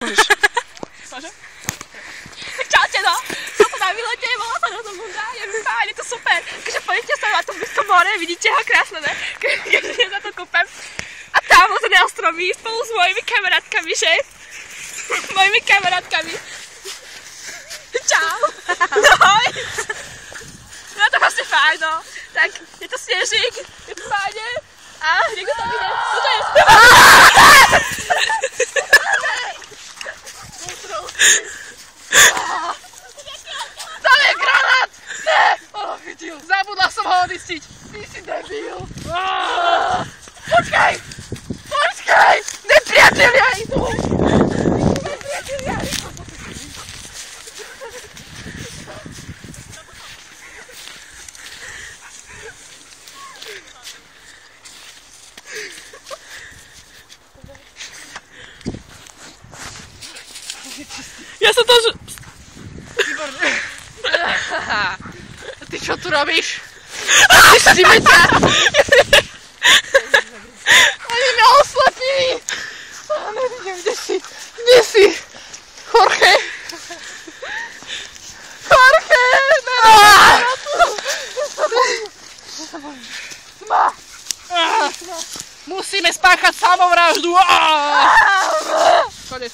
Môžem? Tak čaute no, som to na výlete, bola sa na tom bunda, je mi fajn, je to super. Takže poďte sa na to blízko more, vidíte ho krásne, ne? Keď sa to kúpem. A tam na ostroví spolu s mojimi kamarátkami, že? Mojimi kamarátkami. Čau. Ahoj. No to vlastne fajn, no. Tak, je to snežík, je to fajne. A niekto tam ide. Co to je? Tam je granát! Ne! Ono chytil, zabudla som ho odistiť. Ty si debil. Počkaj! Počkaj! Nepriatelia idú! Nepriatelia idú! Ja som to... Výborné. Ty čo tu robíš? Pustíme ťa! Oni ma oslepili! Nevidím, kde si? Kde si? Jorge! Jorge! Tma! Musíme spáchať samovraždu! Konec.